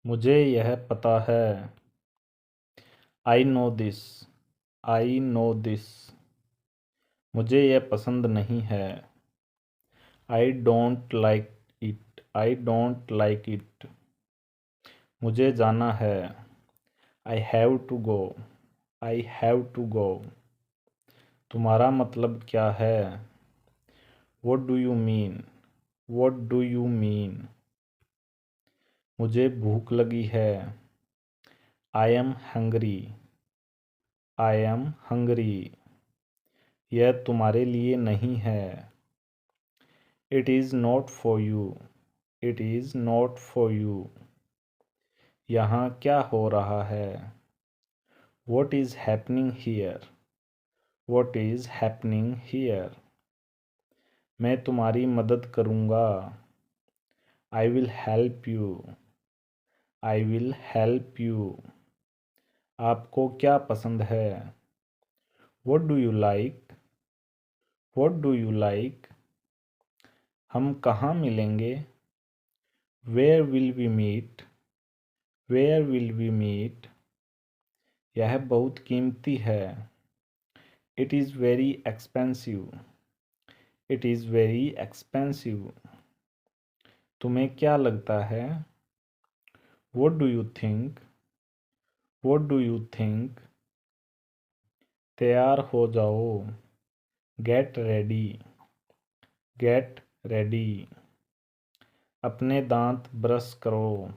मुझे यह पता है। I know this. I know this. मुझे यह पसंद नहीं है। I don't like it. I don't like it. मुझे जाना है। I have to go. I have to go. तुम्हारा मतलब क्या है? What do you mean? What do you mean? मुझे भूख लगी है। I am hungry. I am hungry. यह तुम्हारे लिए नहीं है। It is not for you. It is not for you. यहाँ क्या हो रहा है? What is happening here? What is happening here? मैं तुम्हारी मदद करूँगा। I will help you. I will help you. आपको क्या पसंद है? What do you like? What do you like? हम कहाँ मिलेंगे? Where will we meet? Where will we meet? यह बहुत कीमती है। It is very expensive. It is very expensive. तुम्हें क्या लगता है? What do you think? What do you think? तैयार हो जाओ। Get ready. Get ready. अपने दांत ब्रश करो।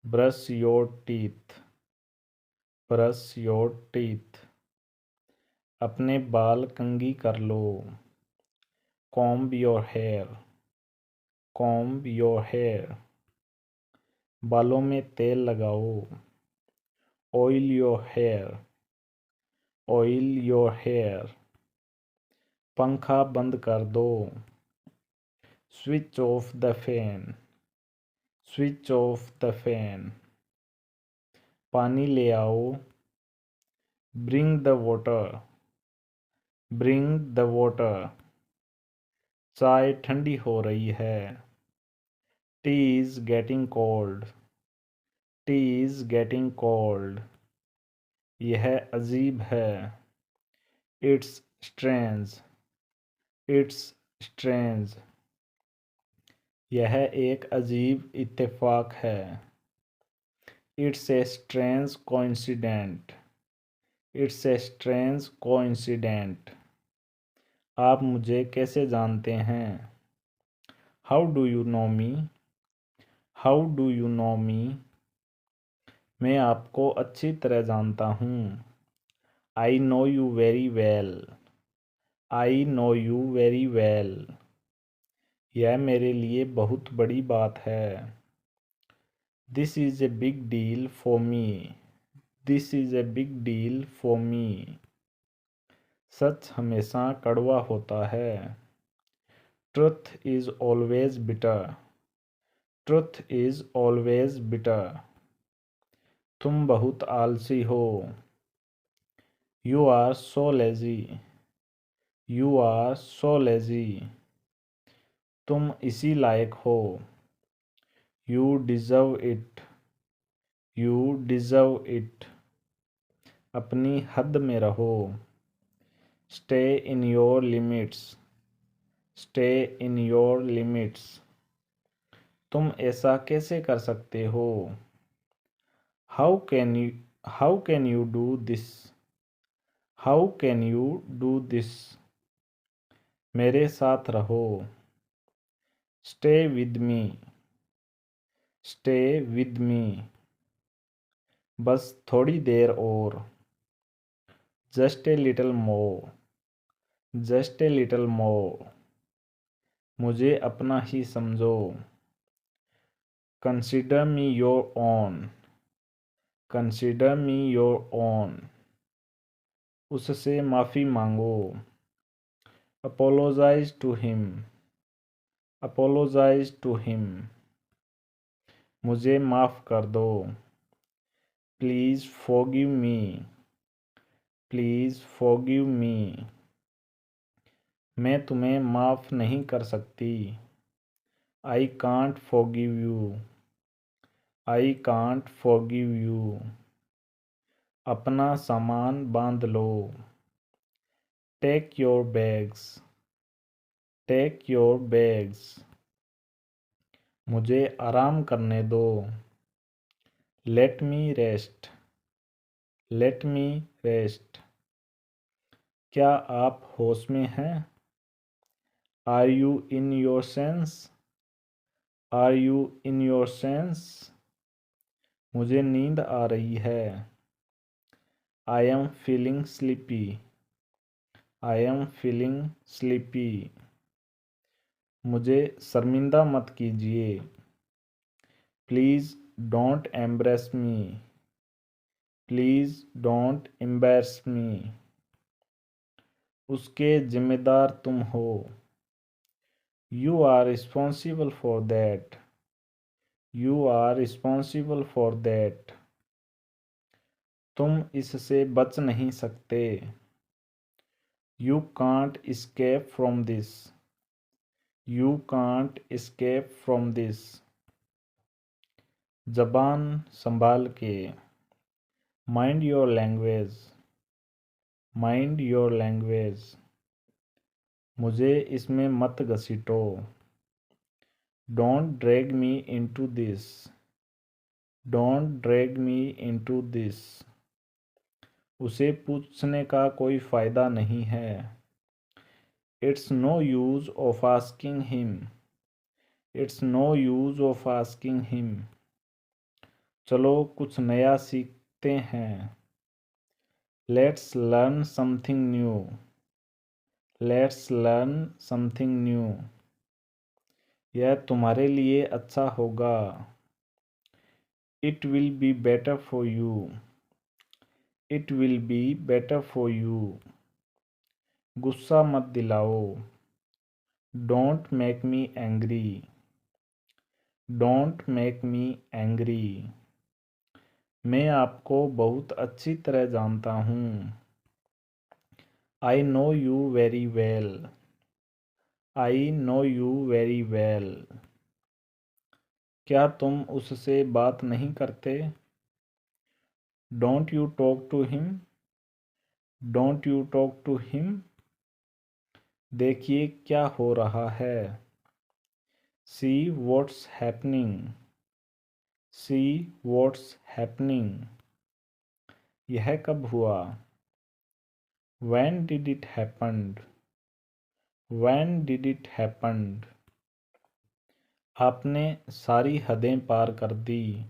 Brush your teeth. Brush your teeth. अपने बाल कंघी कर लो। Comb your hair. Comb your hair. बालों में तेल लगाओ। Oil your hair. Oil your hair. पंखा बंद कर दो। Switch off the fan. Switch off the fan. पानी ले आओ। Bring the water. Bring the water. चाय ठंडी हो रही है। Tea is getting cold. Tea is getting cold. यह अजीब है। It's strange. It's strange. यह एक अजीब इत्तेफाक है। It's a strange coincidence. It's a strange coincidence. आप मुझे कैसे जानते हैं? How do you know me? How do you know me? मैं आपको अच्छी तरह जानता हूँ। I know you very well. I know you very well. यह मेरे लिए बहुत बड़ी बात है। This is a big deal for me. This is a big deal for me. सच हमेशा कड़वा होता है। Truth is always bitter. Truth is always bitter. तुम बहुत आलसी हो। You are so lazy. You are so lazy. तुम इसी लायक हो। You deserve it. You deserve it. अपनी हद में रहो। Stay in your limits. Stay in your limits. तुम ऐसा कैसे कर सकते हो? How can you do this? How can you do this? मेरे साथ रहो। Stay with me. Stay with me. बस थोड़ी देर और। Just a little more. Just a little more. मुझे अपना ही समझो। Consider me your own. Consider me your own. उससे माफ़ी मांगो। Apologize to him. Apologize to him. मुझे माफ़ कर दो। Please forgive me. Please forgive me. मैं तुम्हें माफ़ नहीं कर सकती। I can't forgive you. I can't forgive you. अपना सामान बांध लो। Take your bags. Take your bags. मुझे आराम करने दो। Let me rest. Let me rest. क्या आप होश में हैं? Are you in your sense? Are you in your sense? मुझे नींद आ रही है। I am feeling sleepy. I am feeling sleepy. मुझे शर्मिंदा मत कीजिए। Please don't embarrass me. Please don't embarrass me. उसके जिम्मेदार तुम हो। You are responsible for that. You are responsible for that. तुम इससे बच नहीं सकते। You can't escape from this. You can't escape from this. जबान संभाल के। Mind your language. Mind your language. मुझे इसमें मत घसीटो। Don't drag me into this. Don't drag me into this. उसे पूछने का कोई फ़ायदा नहीं है। It's no use of asking him. It's no use of asking him. चलो कुछ नया सीखते हैं। Let's learn something new. Let's learn something new. यह तुम्हारे लिए अच्छा होगा। It will be better for you. It will be better for you. गुस्सा मत दिलाओ। Don't make me angry. Don't make me angry. मैं आपको बहुत अच्छी तरह जानता हूँ। I know you very well. I know you very well. क्या तुम उससे बात नहीं करते? Don't you talk to him. Don't you talk to him. देखिए क्या हो रहा है। See what's happening. See what's happening. यह कब हुआ? When did it happened? When did it happened? आपने सारी हदें पार कर दी।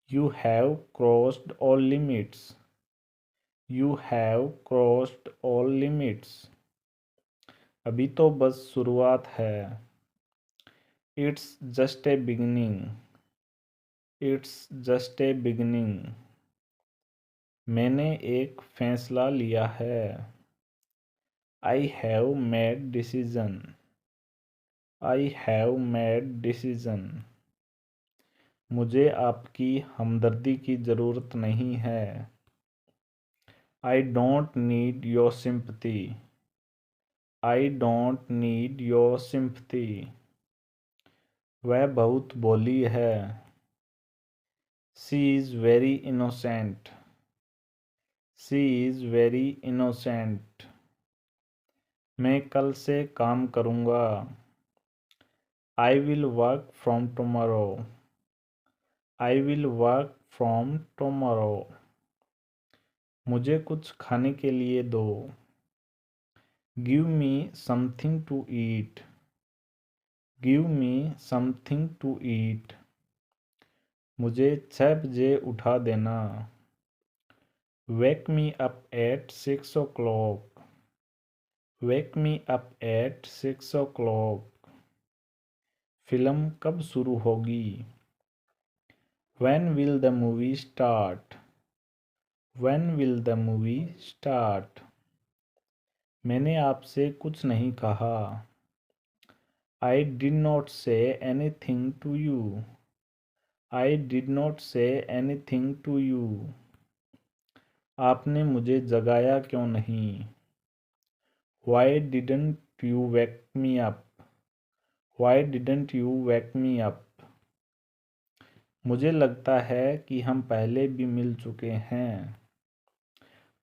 You have crossed all limits. You have crossed all limits. अभी तो बस शुरुआत है। It's just a beginning. It's just a beginning. मैंने एक फैसला लिया है। I have made decision. I have made decision. मुझे आपकी हमदर्दी की ज़रूरत नहीं है। I don't need your sympathy. I don't need your sympathy. वह बहुत भोली है। She is very innocent. She is very innocent. मैं कल से काम करूँगा। I will work from tomorrow. I will work from tomorrow. मुझे कुछ खाने के लिए दो। Give me something to eat. Give me something to eat. मुझे 6 बजे उठा देना। Wake me up at 6 o'clock. Wake me up at 6 o'clock. Film कब शुरू होगी? When will the movie start? When will the movie start? मैंने आपसे कुछ नहीं कहा। I did not say anything to you. I did not say anything to you. आपने मुझे जगाया क्यों नहीं? Why didn't you wake me up? Why didn't you wake me up? मुझे लगता है कि हम पहले भी मिल चुके हैं।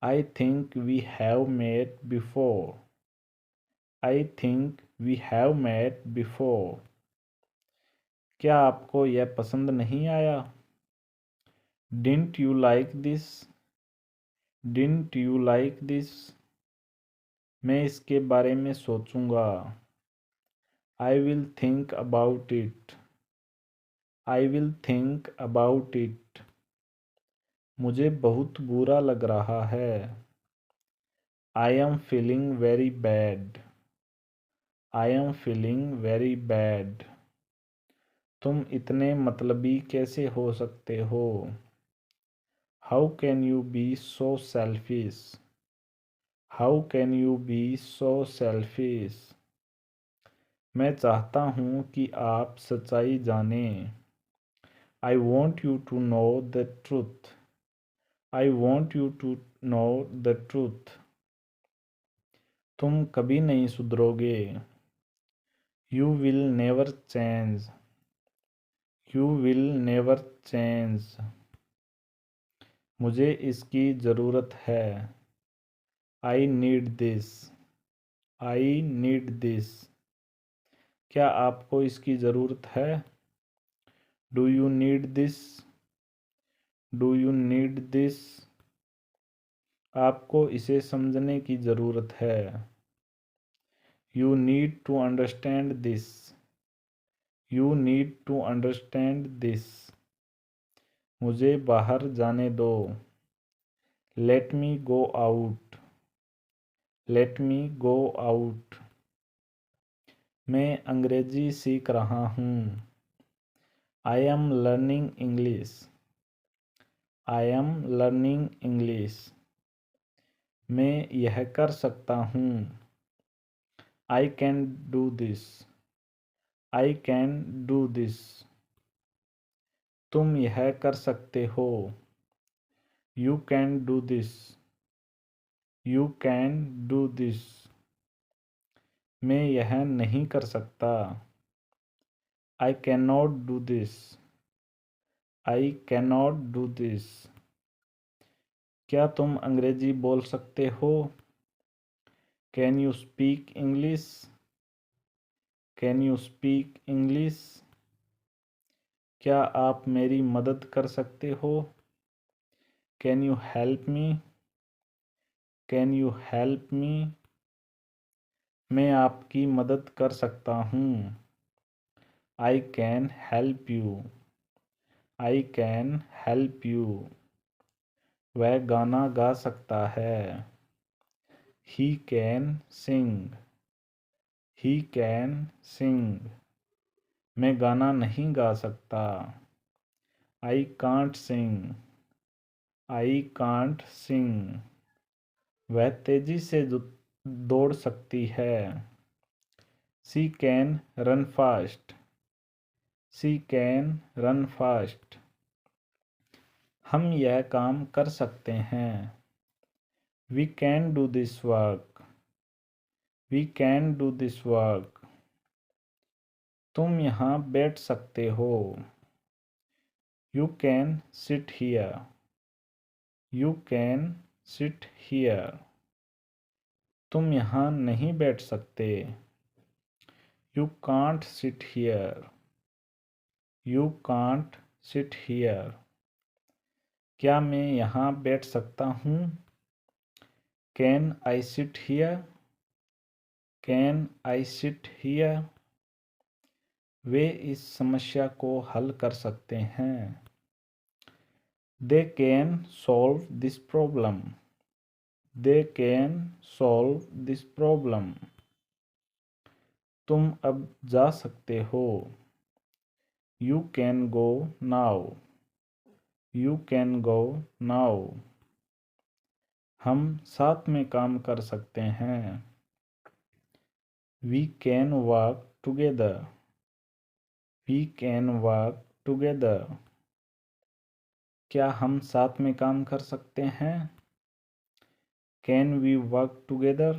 I think we have met before. I think we have met before. क्या आपको यह पसंद नहीं आया? Didn't you like this? Didn't you like this? मैं इसके बारे में सोचूंगा। I will think about it. I will think about it. मुझे बहुत बुरा लग रहा है। I am feeling very bad. I am feeling very bad. तुम इतने मतलबी कैसे हो सकते हो? How can you be so selfish? How can you be so selfish? मैं चाहता हूँ कि आप सच्चाई जानें। I want you to know the truth. I want you to know the truth. तुम कभी नहीं सुधरोगे। You will never change. You will never change. मुझे इसकी ज़रूरत है। I need this. I need this. क्या आपको इसकी ज़रूरत है? Do you need this? Do you need this? आपको इसे समझने की ज़रूरत है। You need to understand this. You need to understand this. मुझे बाहर जाने दो। Let me go out. Let me go out. मैं अंग्रेजी सीख रहा हूँ। I am learning English. I am learning English. मैं यह कर सकता हूँ। I can do this. I can do this. तुम यह कर सकते हो। You can do this. You can do this. मैं यह नहीं कर सकता। I cannot do this. I cannot do this. क्या तुम अंग्रेजी बोल सकते हो? Can you speak English? Can you speak English? क्या आप मेरी मदद कर सकते हो? Can you help me? Can you help me? मैं आपकी मदद कर सकता हूँ। I can help you. I can help you. वह गाना गा सकता है। He can sing. He can sing. मैं गाना नहीं गा सकता। I can't sing. I can't sing. वह तेजी से दौड़ सकती है। She can run fast. She can run fast. हम यह काम कर सकते हैं। We can do this work. We can do this work. तुम यहाँ बैठ सकते हो। You can sit here. You can sit here. तुम यहाँ नहीं बैठ सकते। You can't sit here. You can't sit here. क्या मैं यहाँ बैठ सकता हूँ? Can I sit here? Can I sit here? वे इस समस्या को हल कर सकते हैं। They can solve this problem. They can solve this problem. तुम अब जा सकते हो। You can go now. You can go now. हम साथ में काम कर सकते हैं। We can work together. We can work together. क्या हम साथ में काम कर सकते हैं? Can we work together?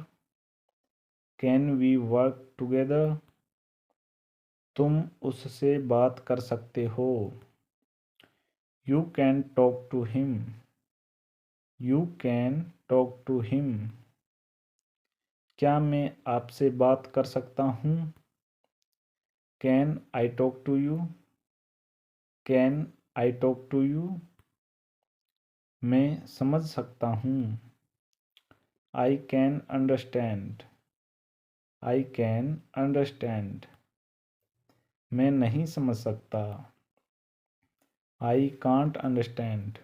Can we work together? तुम उससे बात कर सकते हो। You can talk to him. You can talk to him. क्या मैं आपसे बात कर सकता हूँ? Can I talk to you? Can I talk to you? मैं समझ सकता हूँ। I can understand. I can understand. मैं नहीं समझ सकता। I can't understand.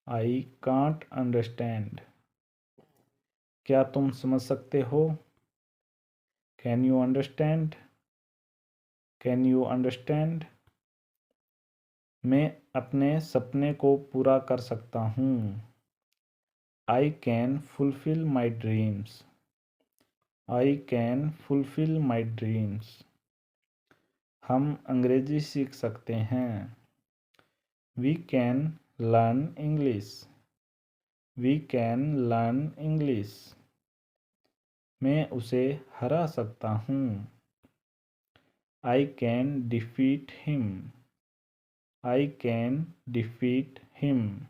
I can't understand. क्या तुम समझ सकते हो? Can you understand? Can you understand? मैं अपने सपने को पूरा कर सकता हूँ। I can fulfil my dreams. I can fulfil my dreams. हम अंग्रेजी सीख सकते हैं। We can learn English. We can learn English. मैं उसे हरा सकता हूँ। I can defeat him. I can defeat him.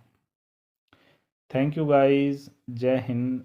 Thank you guys. जय हिंद।